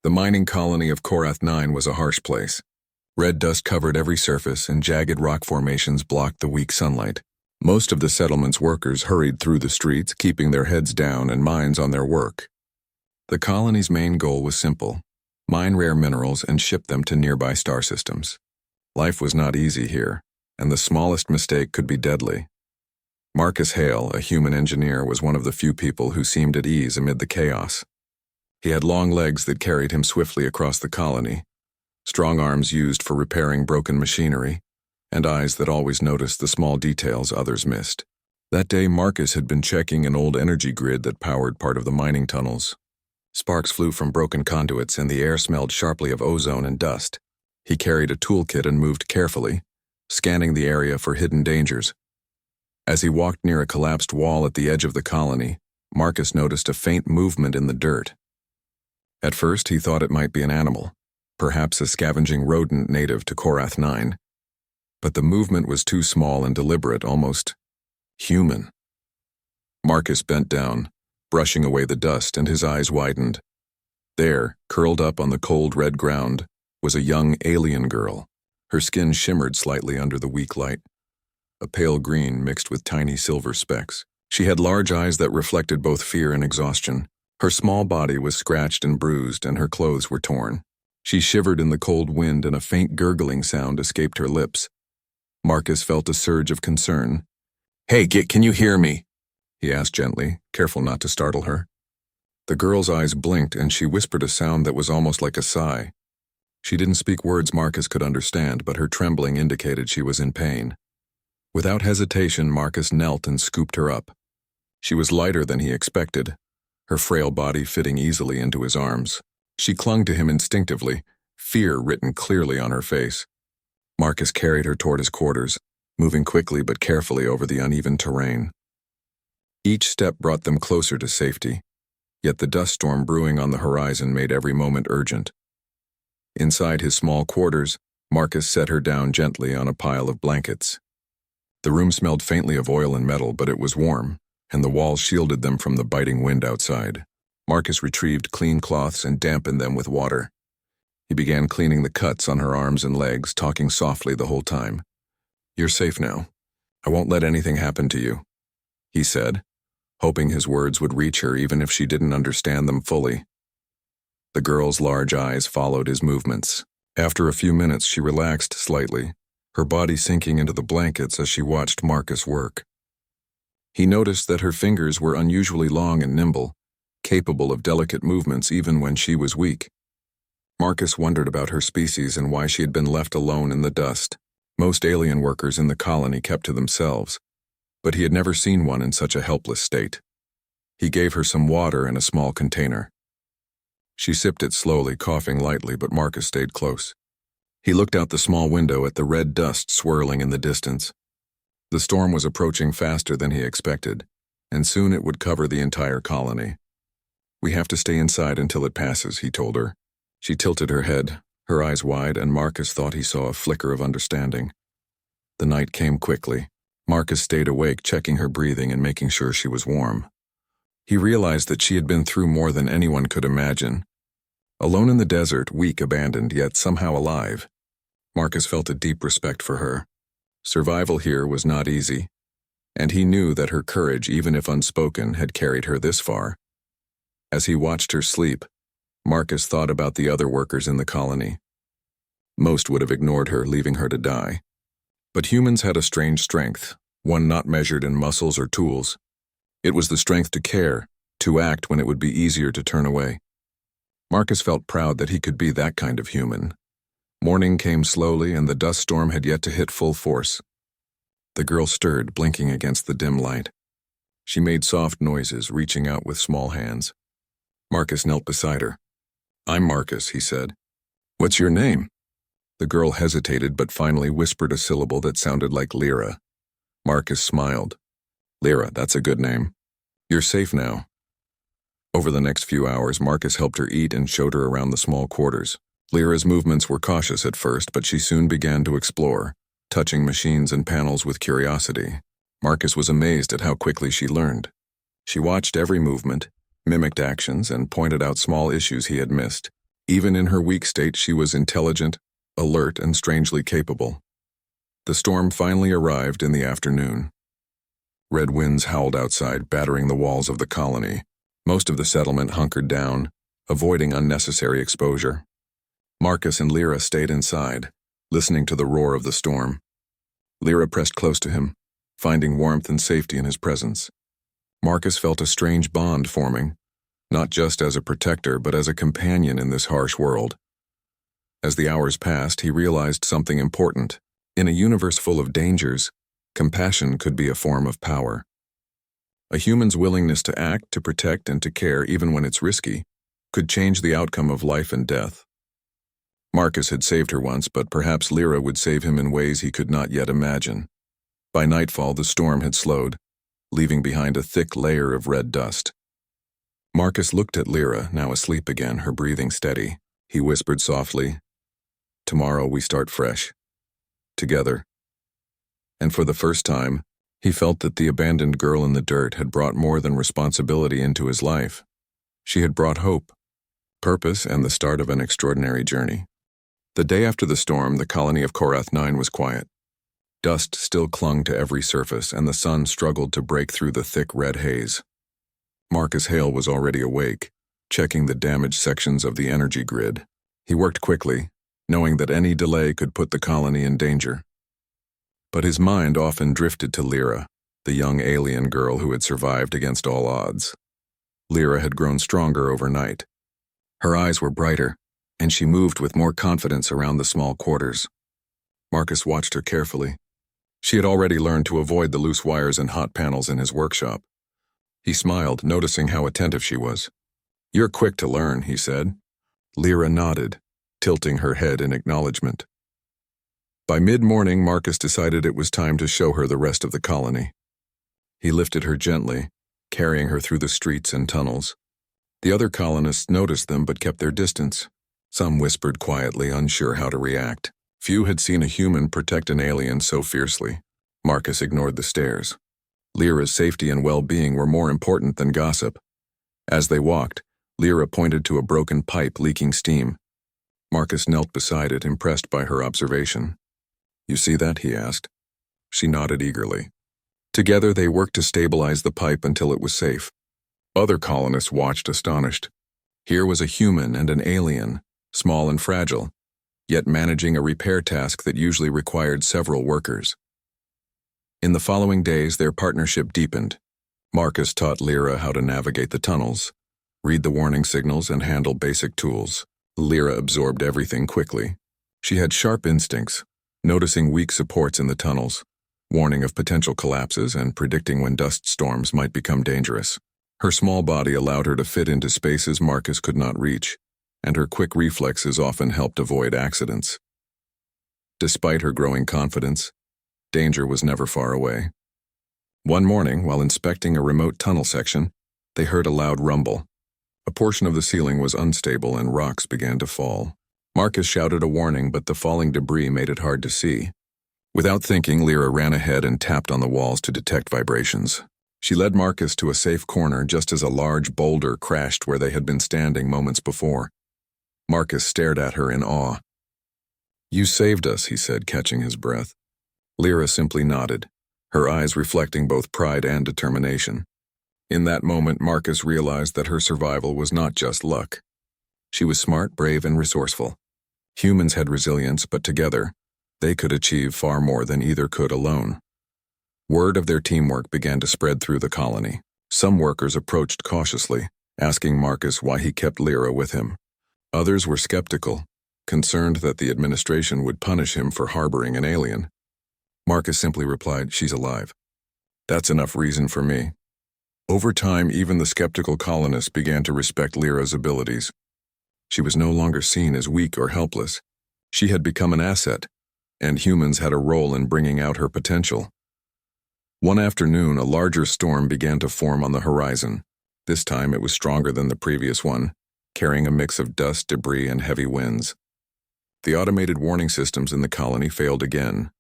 The mining colony of Korath 9 was a harsh place. Red dust covered every surface, and jagged rock formations blocked the weak sunlight. Most of the settlement's workers hurried through the streets, keeping their heads down and minds on their work. The colony's main goal was simple: mine rare minerals and ship them to nearby star systems. Life was not easy here, and the smallest mistake could be deadly. Marcus Hale, a human engineer, was one of the few people who seemed at ease amid the chaos. He had long legs that carried him swiftly across the colony, strong arms used for repairing broken machinery, and eyes that always noticed the small details others missed. That day, Marcus had been checking an old energy grid that powered part of the mining tunnels. Sparks flew from broken conduits, and the air smelled sharply of ozone and dust. He carried a toolkit and moved carefully, scanning the area for hidden dangers. As he walked near a collapsed wall at the edge of the colony, Marcus noticed a faint movement in the dirt. At first, he thought it might be an animal, perhaps a scavenging rodent native to Korath 9. But the movement was too small and deliberate, almost human. Marcus bent down, brushing away the dust, and his eyes widened. There, curled up on the cold red ground, was a young alien girl. Her skin shimmered slightly under the weak light, a pale green mixed with tiny silver specks. She had large eyes that reflected both fear and exhaustion. Her small body was scratched and bruised, and her clothes were torn. She shivered in the cold wind, and a faint gurgling sound escaped her lips. Marcus felt a surge of concern. "Hey, can you hear me?" he asked gently, careful not to startle her. The girl's eyes blinked, and she whispered a sound that was almost like a sigh. She didn't speak words Marcus could understand, but her trembling indicated she was in pain. Without hesitation, Marcus knelt and scooped her up. She was lighter than he expected, her frail body fitting easily into his arms. She clung to him instinctively, fear written clearly on her face. Marcus carried her toward his quarters, moving quickly but carefully over the uneven terrain. Each step brought them closer to safety, yet the dust storm brewing on the horizon made every moment urgent. Inside his small quarters, Marcus set her down gently on a pile of blankets. The room smelled faintly of oil and metal, but it was warm, and the walls shielded them from the biting wind outside. Marcus retrieved clean cloths and dampened them with water. He began cleaning the cuts on her arms and legs, talking softly the whole time. "You're safe now. I won't let anything happen to you," he said, hoping his words would reach her even if she didn't understand them fully. The girl's large eyes followed his movements. After a few minutes, she relaxed slightly, her body sinking into the blankets as she watched Marcus work. He noticed that her fingers were unusually long and nimble, capable of delicate movements even when she was weak. Marcus wondered about her species and why she had been left alone in the dust. Most alien workers in the colony kept to themselves, but he had never seen one in such a helpless state. He gave her some water in a small container. She sipped it slowly, coughing lightly, but Marcus stayed close. He looked out the small window at the red dust swirling in the distance. The storm was approaching faster than he expected, and soon it would cover the entire colony. "We have to stay inside until it passes," he told her. She tilted her head, her eyes wide, and Marcus thought he saw a flicker of understanding. The night came quickly. Marcus stayed awake, checking her breathing and making sure she was warm. He realized that she had been through more than anyone could imagine. Alone in the desert, weak, abandoned, yet somehow alive. Marcus felt a deep respect for her. Survival here was not easy, and he knew that her courage, even if unspoken, had carried her this far. As he watched her sleep, Marcus thought about the other workers in the colony. Most would have ignored her, leaving her to die. But humans had a strange strength, one not measured in muscles or tools. It was the strength to care, to act when it would be easier to turn away. Marcus felt proud that he could be that kind of human. Morning came slowly, and the dust storm had yet to hit full force. The girl stirred, blinking against the dim light. She made soft noises, reaching out with small hands. Marcus knelt beside her. "I'm Marcus," he said. "What's your name?" The girl hesitated, but finally whispered a syllable that sounded like Lyra. Marcus smiled. "Lyra, that's a good name. You're safe now." Over the next few hours, Marcus helped her eat and showed her around the small quarters. Lyra's movements were cautious at first, but she soon began to explore, touching machines and panels with curiosity. Marcus was amazed at how quickly she learned. She watched every movement, mimicked actions, and pointed out small issues he had missed. Even in her weak state, she was intelligent, alert, and strangely capable. The storm finally arrived in the afternoon. Red winds howled outside, battering the walls of the colony. Most of the settlement hunkered down, avoiding unnecessary exposure. Marcus and Lyra stayed inside, listening to the roar of the storm. Lyra pressed close to him, finding warmth and safety in his presence. Marcus felt a strange bond forming, not just as a protector but as a companion in this harsh world. As the hours passed, he realized something important. In a universe full of dangers, compassion could be a form of power. A human's willingness to act, to protect, and to care even when it's risky could change the outcome of life and death. Marcus had saved her once, but perhaps Lyra would save him in ways he could not yet imagine. By nightfall, the storm had slowed, leaving behind a thick layer of red dust. Marcus looked at Lyra, now asleep again, her breathing steady. He whispered softly, "Tomorrow we start fresh. Together." And for the first time, he felt that the abandoned girl in the dirt had brought more than responsibility into his life. She had brought hope, purpose, and the start of an extraordinary journey. The day after the storm, the colony of Korath 9 was quiet. Dust still clung to every surface, and the sun struggled to break through the thick red haze. Marcus Hale was already awake, checking the damaged sections of the energy grid. He worked quickly, knowing that any delay could put the colony in danger. But his mind often drifted to Lyra, the young alien girl who had survived against all odds. Lyra had grown stronger overnight. Her eyes were brighter, and she moved with more confidence around the small quarters. Marcus watched her carefully. She had already learned to avoid the loose wires and hot panels in his workshop. He smiled, noticing how attentive she was. "You're quick to learn," he said. Lyra nodded, tilting her head in acknowledgement. By mid-morning, Marcus decided it was time to show her the rest of the colony. He lifted her gently, carrying her through the streets and tunnels. The other colonists noticed them but kept their distance. Some whispered quietly, unsure how to react. Few had seen a human protect an alien so fiercely. Marcus ignored the stares. Lyra's safety and well-being were more important than gossip. As they walked, Lyra pointed to a broken pipe leaking steam. Marcus knelt beside it, impressed by her observation. "You see that?" he asked. She nodded eagerly. Together they worked to stabilize the pipe until it was safe. Other colonists watched astonished. Here was a human and an alien, small and fragile, yet managing a repair task that usually required several workers. In the following days, their partnership deepened. Marcus taught Lyra how to navigate the tunnels, read the warning signals, and handle basic tools. Lyra absorbed everything quickly. She had sharp instincts, noticing weak supports in the tunnels, warning of potential collapses, and predicting when dust storms might become dangerous. Her small body allowed her to fit into spaces Marcus could not reach, and her quick reflexes often helped avoid accidents. Despite her growing confidence, danger was never far away. One morning, while inspecting a remote tunnel section, they heard a loud rumble. A portion of the ceiling was unstable and rocks began to fall. Marcus shouted a warning, but the falling debris made it hard to see. Without thinking, Lyra ran ahead and tapped on the walls to detect vibrations. She led Marcus to a safe corner just as a large boulder crashed where they had been standing moments before. Marcus stared at her in awe. "You saved us," he said, catching his breath. Lyra simply nodded, her eyes reflecting both pride and determination. In that moment, Marcus realized that her survival was not just luck. She was smart, brave, and resourceful. Humans had resilience, but together, they could achieve far more than either could alone. Word of their teamwork began to spread through the colony. Some workers approached cautiously, asking Marcus why he kept Lyra with him. Others were skeptical, concerned that the administration would punish him for harboring an alien. Marcus simply replied, "She's alive. That's enough reason for me." Over time, even the skeptical colonists began to respect Lyra's abilities. She was no longer seen as weak or helpless. She had become an asset, and humans had a role in bringing out her potential. One afternoon, a larger storm began to form on the horizon. This time it was stronger than the previous one, carrying a mix of dust, debris, and heavy winds. The automated warning systems in the colony failed again,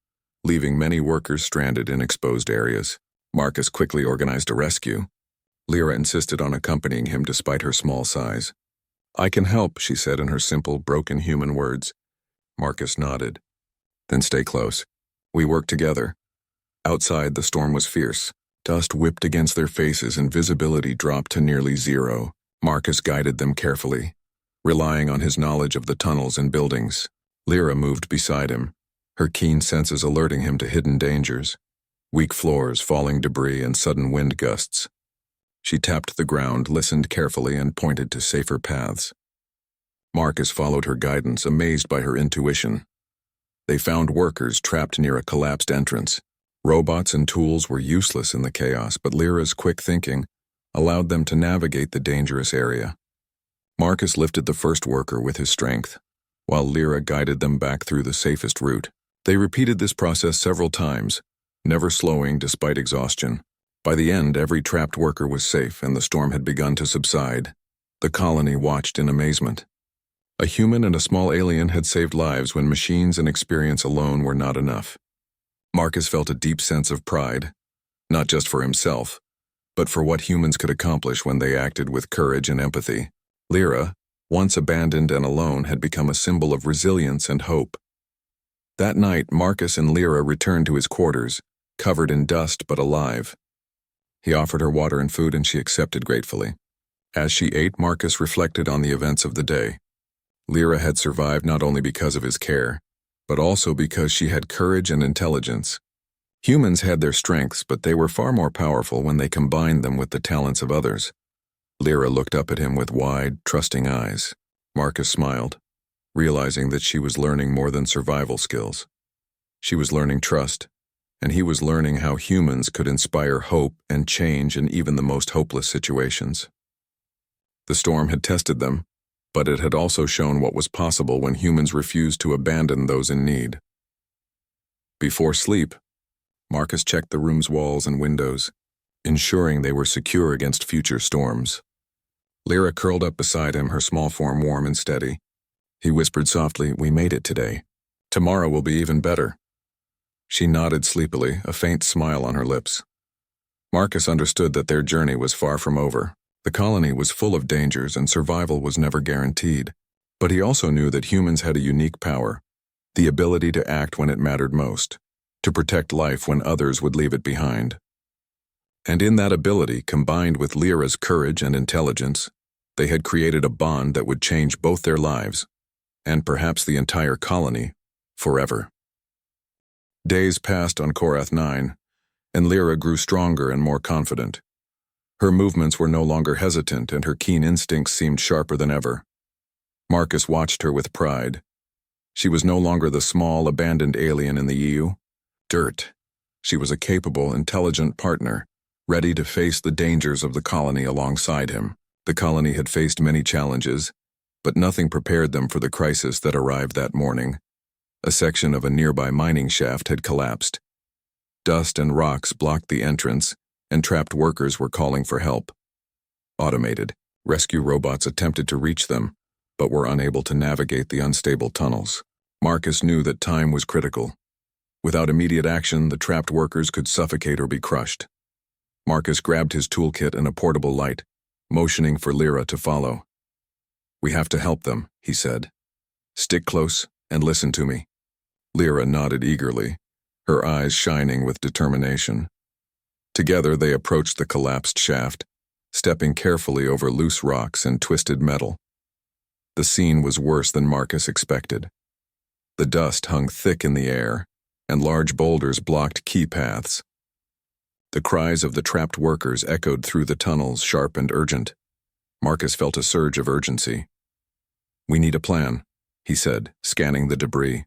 leaving many workers stranded in exposed areas. Marcus quickly organized a rescue. Lyra insisted on accompanying him despite her small size. "I can help," she said in her simple, broken human words. Marcus nodded. "Then stay close. We work together." Outside, the storm was fierce. Dust whipped against their faces and visibility dropped to nearly zero. Marcus guided them carefully, relying on his knowledge of the tunnels and buildings. Lyra moved beside him, her keen senses alerting him to hidden dangers. Weak floors, falling debris, and sudden wind gusts. She tapped the ground, listened carefully, and pointed to safer paths. Marcus followed her guidance, amazed by her intuition. They found workers trapped near a collapsed entrance. Robots and tools were useless in the chaos, but Lyra's quick thinking allowed them to navigate the dangerous area. Marcus lifted the first worker with his strength, while Lyra guided them back through the safest route. They repeated this process several times, never slowing despite exhaustion. By the end, every trapped worker was safe and the storm had begun to subside. The colony watched in amazement. A human and a small alien had saved lives when machines and experience alone were not enough. Marcus felt a deep sense of pride, not just for himself, but for what humans could accomplish when they acted with courage and empathy. Lyra, once abandoned and alone, had become a symbol of resilience and hope. That night, Marcus and Lyra returned to his quarters, covered in dust but alive. He offered her water and food and she accepted gratefully. As she ate, Marcus reflected on the events of the day. Lyra had survived not only because of his care, but also because she had courage and intelligence. Humans had their strengths, but they were far more powerful when they combined them with the talents of others. Lyra looked up at him with wide, trusting eyes. Marcus smiled, realizing that she was learning more than survival skills. She was learning trust, and he was learning how humans could inspire hope and change in even the most hopeless situations. The storm had tested them, but it had also shown what was possible when humans refused to abandon those in need. Before sleep, Marcus checked the room's walls and windows, ensuring they were secure against future storms. Lyra curled up beside him, her small form warm and steady. He whispered softly, "We made it today. Tomorrow will be even better." She nodded sleepily, a faint smile on her lips. Marcus understood that their journey was far from over. The colony was full of dangers and survival was never guaranteed. But he also knew that humans had a unique power, the ability to act when it mattered most, to protect life when others would leave it behind. And in that ability, combined with Lyra's courage and intelligence, they had created a bond that would change both their lives, and perhaps the entire colony, forever. Days passed on Korath 9, and Lyra grew stronger and more confident. Her movements were no longer hesitant, and her keen instincts seemed sharper than ever. Marcus watched her with pride. She was no longer the small, abandoned alien in the EU. Dirt. She was a capable, intelligent partner, ready to face the dangers of the colony alongside him. The colony had faced many challenges, but nothing prepared them for the crisis that arrived that morning. A section of a nearby mining shaft had collapsed. Dust and rocks blocked the entrance, and trapped workers were calling for help. Automated, rescue robots attempted to reach them, but were unable to navigate the unstable tunnels. Marcus knew that time was critical. Without immediate action, the trapped workers could suffocate or be crushed. Marcus grabbed his toolkit and a portable light, motioning for Lyra to follow. "We have to help them," he said. "Stick close and listen to me." Lyra nodded eagerly, her eyes shining with determination. Together they approached the collapsed shaft, stepping carefully over loose rocks and twisted metal. The scene was worse than Marcus expected. The dust hung thick in the air, and large boulders blocked key paths. The cries of the trapped workers echoed through the tunnels, sharp and urgent. Marcus felt a surge of urgency. "We need a plan," he said, scanning the debris.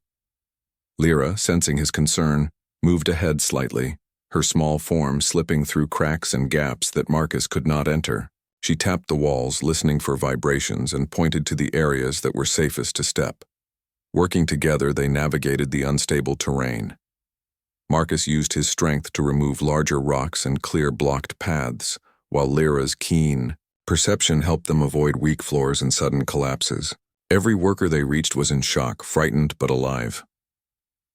Lyra, sensing his concern, moved ahead slightly, her small form slipping through cracks and gaps that Marcus could not enter. She tapped the walls, listening for vibrations, and pointed to the areas that were safest to step. Working together, they navigated the unstable terrain. Marcus used his strength to remove larger rocks and clear blocked paths, while Lyra's keen perception helped them avoid weak floors and sudden collapses. Every worker they reached was in shock, frightened but alive.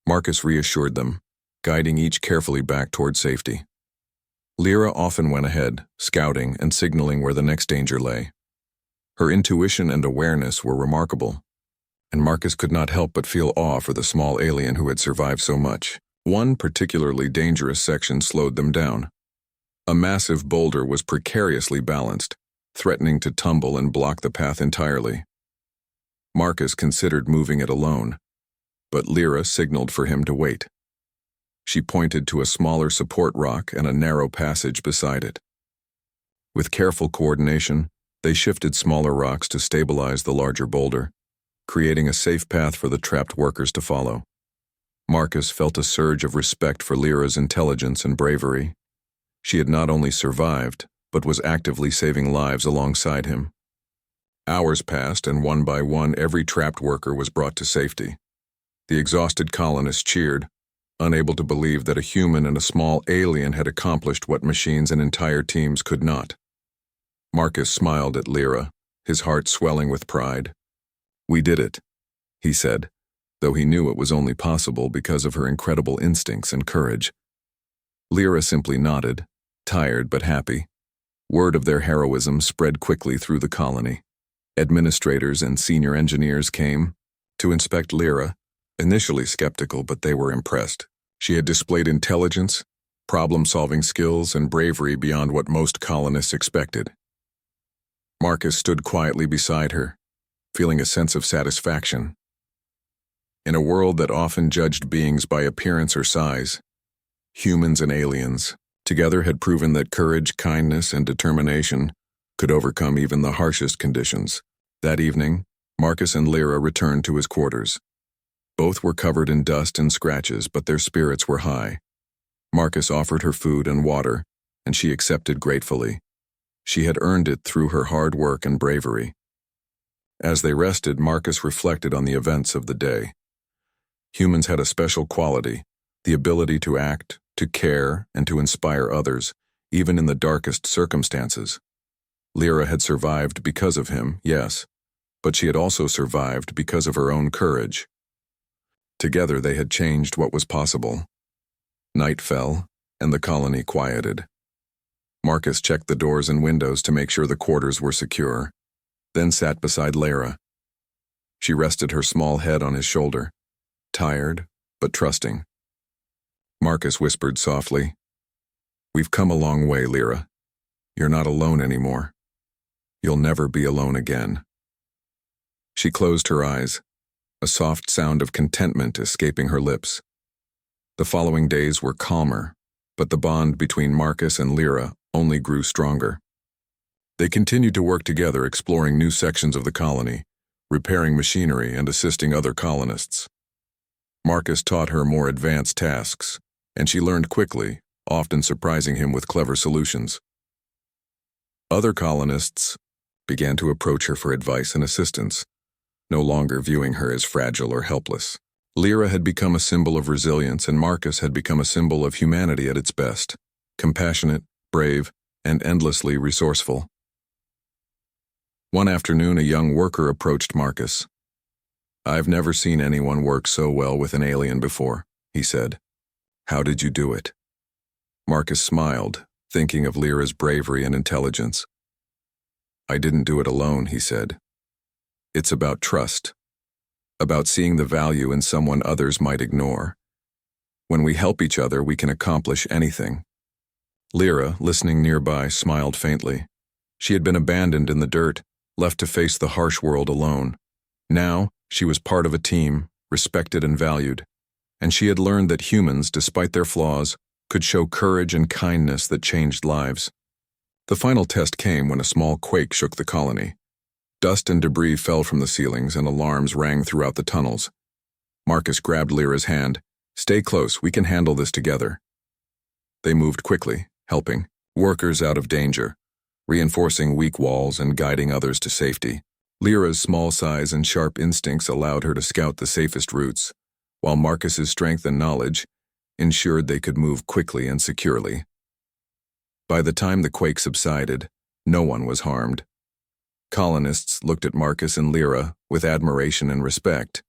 Marcus reassured them, guiding each carefully back toward safety. Lyra often went ahead, scouting and signaling where the next danger lay. Her intuition and awareness were remarkable, and Marcus could not help but feel awe for the small alien who had survived so much. One particularly dangerous section slowed them down. A massive boulder was precariously balanced, threatening to tumble and block the path entirely. Marcus considered moving it alone, but Lyra signaled for him to wait. She pointed to a smaller support rock and a narrow passage beside it. With careful coordination, they shifted smaller rocks to stabilize the larger boulder, creating a safe path for the trapped workers to follow. Marcus felt a surge of respect for Lyra's intelligence and bravery. She had not only survived, but was actively saving lives alongside him. Hours passed, and one by one every trapped worker was brought to safety. The exhausted colonists cheered, unable to believe that a human and a small alien had accomplished what machines and entire teams could not. Marcus smiled at Lyra, his heart swelling with pride. "We did it," he said, though he knew it was only possible because of her incredible instincts and courage. Lyra simply nodded, tired but happy. Word of their heroism spread quickly through the colony. Administrators and senior engineers came to inspect Lyra, initially skeptical, but they were impressed. She had displayed intelligence, problem-solving skills, and bravery beyond what most colonists expected. Marcus stood quietly beside her, feeling a sense of satisfaction. In a world that often judged beings by appearance or size, humans and aliens together had proven that courage, kindness, and determination could overcome even the harshest conditions. That evening, Marcus and Lyra returned to his quarters. Both were covered in dust and scratches, but their spirits were high. Marcus offered her food and water, and she accepted gratefully. She had earned it through her hard work and bravery. As they rested, Marcus reflected on the events of the day. Humans had a special quality, the ability to act, to care, and to inspire others, even in the darkest circumstances. Lyra had survived because of him, yes, but she had also survived because of her own courage. Together they had changed what was possible. Night fell, and the colony quieted. Marcus checked the doors and windows to make sure the quarters were secure, then sat beside Lyra. She rested her small head on his shoulder, tired but trusting. Marcus whispered softly, "We've come a long way, Lyra. You're not alone anymore. You'll never be alone again." She closed her eyes, a soft sound of contentment escaping her lips. The following days were calmer, but the bond between Marcus and Lyra only grew stronger. They continued to work together, exploring new sections of the colony, repairing machinery, and assisting other colonists. Marcus taught her more advanced tasks, and she learned quickly, often surprising him with clever solutions. Other colonists began to approach her for advice and assistance, no longer viewing her as fragile or helpless. Lyra had become a symbol of resilience, and Marcus had become a symbol of humanity at its best, compassionate, brave, and endlessly resourceful. One afternoon, a young worker approached Marcus. "I've never seen anyone work so well with an alien before," he said. "How did you do it?" Marcus smiled, thinking of Lyra's bravery and intelligence. "I didn't do it alone," he said. "It's about trust, about seeing the value in someone others might ignore. When we help each other, we can accomplish anything." Lyra, listening nearby, smiled faintly. She had been abandoned in the dirt, left to face the harsh world alone. Now, she was part of a team, respected and valued, and she had learned that humans, despite their flaws, could show courage and kindness that changed lives. The final test came when a small quake shook the colony. Dust and debris fell from the ceilings, and alarms rang throughout the tunnels. Marcus grabbed Lyra's hand. "Stay close, we can handle this together." They moved quickly, helping workers out of danger, reinforcing weak walls and guiding others to safety. Lyra's small size and sharp instincts allowed her to scout the safest routes, while Marcus's strength and knowledge ensured they could move quickly and securely. By the time the quake subsided, no one was harmed. Colonists looked at Marcus and Lyra with admiration and respect.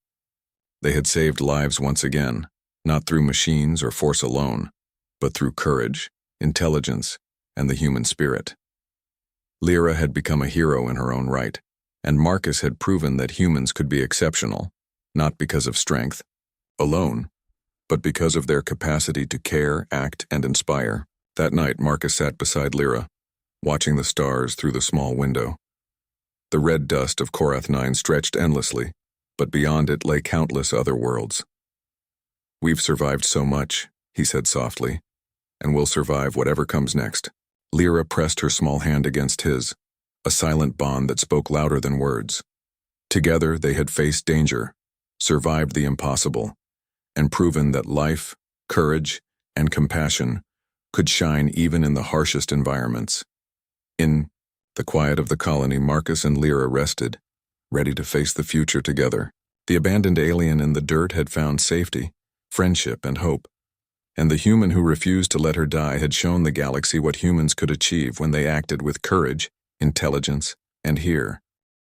They had saved lives once again, not through machines or force alone, but through courage, intelligence, and the human spirit. Lyra had become a hero in her own right, And Marcus had proven that humans could be exceptional, not because of strength alone, but because of their capacity to care, act, and inspire. That night, Marcus sat beside Lyra, watching the stars through the small window. The red dust of Korath 9 stretched endlessly, but beyond it lay countless other worlds. "We've survived so much," he said softly, "and we'll survive whatever comes next." Lyra pressed her small hand against his, a silent bond that spoke louder than words. Together they had faced danger, survived the impossible, and proven that life, courage, and compassion could shine even in the harshest environments. In the quiet of the colony, Marcus and Lyra rested, ready to face the future together. The abandoned alien in the dirt had found safety, friendship, and hope, and the human who refused to let her die had shown the galaxy what humans could achieve when they acted with courage, intelligence, and here,